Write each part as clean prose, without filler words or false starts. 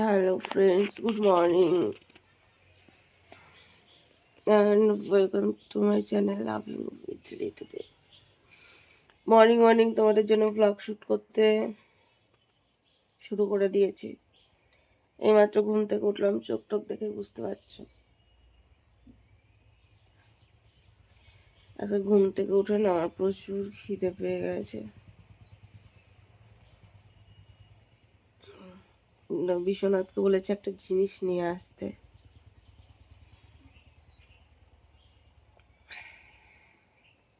Hello friends, good morning and welcome to my channel Loving with Today today. Morning তোমাদের জন্য blog shoot করতে শুরু করে দিয়েছি। এইমাত্র ঘুম থেকে উঠলাম, চোখ টোক দেখে বুঝতে পারছো। আজকে ঘুম থেকে উঠে না আমার প্রচুর খিদে পেয়ে গেছে। বিশ্বনাথকে বলেছে একটা জিনিস নিয়ে আসতে।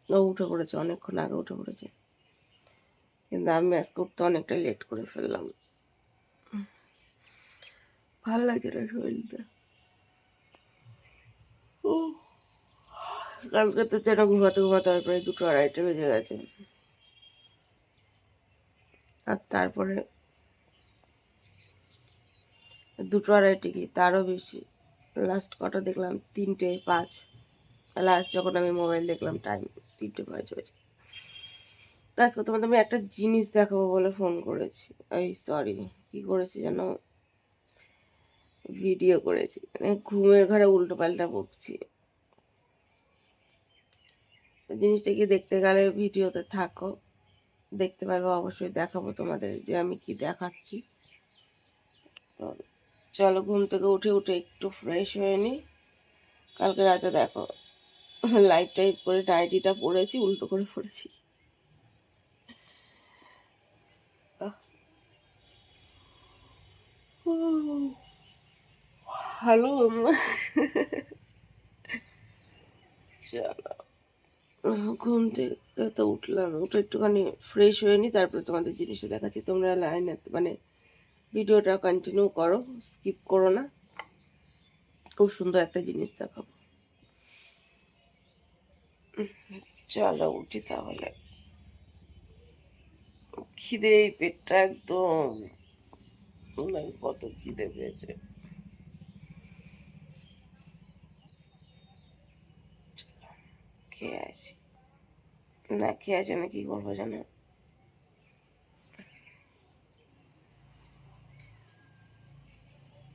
ও উঠে পড়েছে, অনেকক্ষণ আগে উঠে পড়েছে, কিন্তু আমি আজকে উঠতে অনেকটা লেট করে ফেললাম। ভাল লাগে না শরীরটা। কালকে তো যেন ঘুমাতে প্রায় 2-2:30 বেজে গেছে। আর তারপরে 2-2:30 কি তারও বেশি, লাস্ট কটা দেখলাম 3:05। লাস্ট যখন আমি মোবাইল দেখলাম টাইম 3:05 হয়েছে। তো আজকে তোমাদের আমি একটা জিনিস দেখাবো বলে ফোন করেছি। সরি, কি করেছি যেন, ভিডিও করেছি, মানে ঘুমের ঘরে উল্টো পাল্টা বকছি। জিনিসটা কি দেখতে গেলে ভিডিওতে থাকো, দেখতে পারবো, অবশ্যই দেখাবো তোমাদের যে আমি কি দেখাচ্ছি। তো চলো, ঘুম থেকে উঠে একটু ফ্রেশ হয়ে নিই। কালকে রাতে দেখো লাইট টাইপ করে নাইটিটা পরেছি, উল্টো করে পরেছি। হ্যালো চলো, ঘুম থেকে তো উঠলাম, উঠে একটুখানি ফ্রেশ হয়ে নি, তারপরে তোমাদের জিনিসটা দেখাচ্ছি। তোমরা লাইনে মানে ভিডিওটা কন্টিনিউ করো, স্কিপ করো না, খুব সুন্দর একটা জিনিস দেখাবো। চলো উঠি তাহলে, খিদে পেটটা একদম, কত খিদে পেয়েছে। খেয়ে আসি, না খেয়ে আসি না, কি করবো জানো,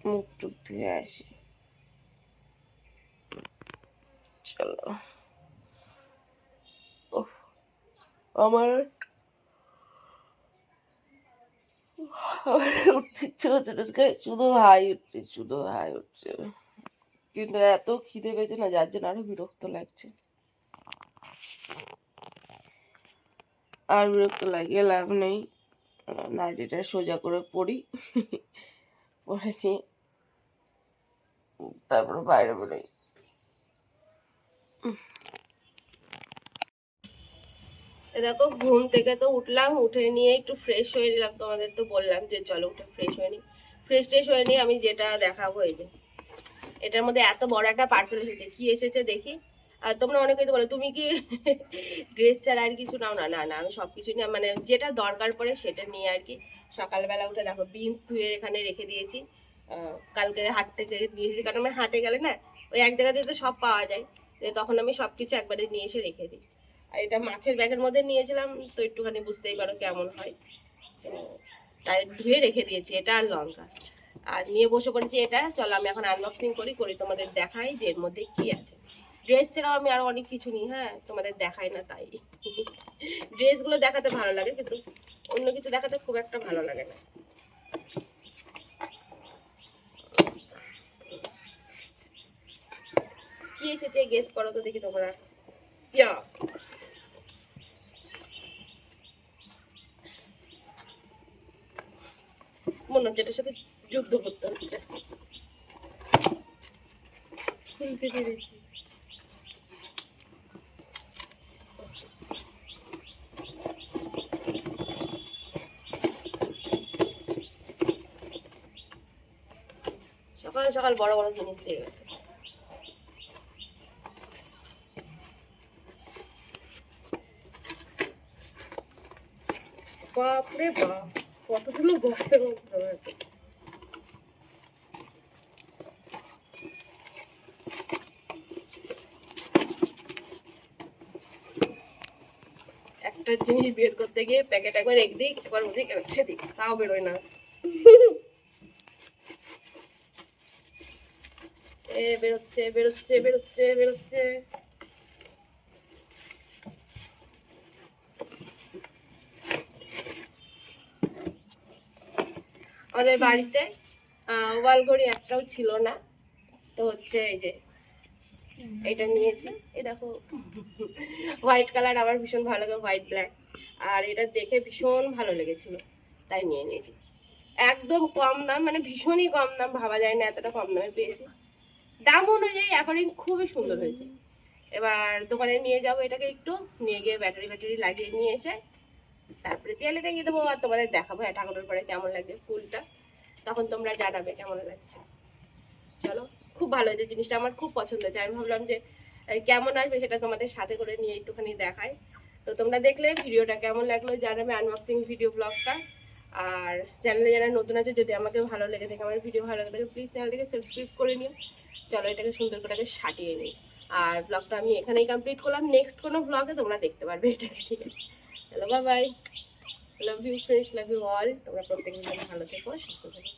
মুখ টুক ধুয়ে আসি। চলো, আমার উঠতে ইচ্ছে করছে না, শুধু হাই উঠছে, কিন্তু এত খিদে পেয়েছে না, যার জন্য আরো বিরক্ত লাগছে। আর বিরক্ত লাগিয়ে লাভ নেই, নাইটিটা সোজা করে পরি, পরে নিয়ে তারপরে বাইরে বেরোই। দেখো ঘুম থেকে তো উঠলাম, উঠে নিয়ে একটু ফ্রেশ হয়ে নিলাম। তোমাদের তো বললাম যে চলো উঠে ফ্রেশ হয়ে নিই। ফ্রেশ হয়ে নিয়ে আমি যেটা দেখাবো, এই যে এটার মধ্যে এত বড় একটা পার্সেল এসেছে। কি এসেছে দেখি। আর তোমরা অনেকেই তো বলো তুমি কি ড্রেস ছাড়া আর কিছু নাও না। না না, আমি সব কিছু নিয়ে, মানে যেটা দরকার পড়ে সেটা নিয়ে আর কি। সকালবেলা উঠে দেখো বিনস ধুয়ে এখানে রেখে দিয়েছি। কালকে হাট থেকে নিয়েছি, কারণ আমি হাটে গেলে না ওই এক জায়গাতে তো সব পাওয়া যায়, তখন আমি সব কিছু একবারে নিয়ে এসে রেখে দিই। আর এটা মাছের ব্যাগের মধ্যে নিয়েছিলাম, তো একটুখানি বুঝতেই পারো কেমন হয়, তাই ধুয়ে রেখে দিয়েছি এটা আর লঙ্কা। আর নিয়ে বসে পড়েছি এটা। চলো আমি এখন আনবক্সিং করি তোমাদের দেখাই যে এর মধ্যে কি আছে। ড্রেস ছাড়াও আমি আরো অনেক কিছু নিই, হ্যাঁ তোমাদের দেখাই না তাই। ড্রেসগুলো দেখাতে ভালো লাগে, কিন্তু অন্য কিছু দেখাতে খুব একটা ভালো লাগে না। কি এসেছে গেস করো তো দেখি তোমরা। ইয়া, মনে হচ্ছে এটার সাথে যুদ্ধ করতে হচ্ছে। খুলতে পেরেছি। সকাল সকাল বড় বড় জিনিস পেয়ে গেছে। বাপরে বাপ, কতগুলো বক্সের মধ্যে আছে। একটা জিনিস বের করতে গিয়ে প্যাকেট একবার একদিক একবার ওদিক ছেদিক, তাও বেরোয় না। বেরোচ্ছে বেরোচ্ছে বেরোচ্ছে বেরোচ্ছে। আমাদের বাড়িতে ওয়াল ঘড়ি একটাও ছিল না, তো হচ্ছে এই যে এটা নিয়েছি। এই দেখো হোয়াইট কালার আমার ভীষণ ভালো লাগে, হোয়াইট ব্ল্যাক, আর এটা দেখে ভীষণ ভালো লেগেছিল তাই নিয়ে নিয়েছি। একদম কম দাম, মানে ভীষণই কম দাম, ভাবা যায় না এতটা কম দামে পেয়েছি। দাম অনুযায়ী অ্যাকর্ডিং খুবই সুন্দর হয়েছে। এবার দোকানে নিয়ে যাবো এটাকে, একটু নিয়ে গিয়ে ব্যাটারি ব্যাটারি লাগিয়ে নিয়ে এসে তারপরে দেয়ালে টাঙিয়ে দেবো, আর তোমাদের দেখাবো ঠাকুরের পরে কেমন লাগছে ফুলটা, তখন তোমরা জানাবে কেমন লাগছে। চলো, খুব ভালো হয়েছে জিনিসটা, আমার খুব পছন্দ হয়েছে। আমি ভাবলাম যে কেমন আসবে সেটা তোমাদের সাথে করে নিয়ে একটুখানি দেখাই। তো তোমরা দেখলে ভিডিওটা কেমন লাগলো জানাবে, আনবক্সিং ভিডিও ব্লগটা। আর চ্যানেলে যারা নতুন আছে, যদি আমাকে ভালো লেগে থাকে, আমার ভিডিও ভালো লেগে থাকে, প্লিজ চ্যানেলটাকে সাবস্ক্রাইব করে নিও। চলো এটাকে সুন্দর করে সাটিয়ে নিই। আর ব্লগটা আমি এখানেই কমপ্লিট করলাম, নেক্সট কোনো ব্লগে তোমরা দেখতে পারবে এটাকে, ঠিক আছে? চলো bye bye, love you friends, love you all. তোমরা প্রত্যেকদিন ভালো থেকো, সুস্থ থেকো।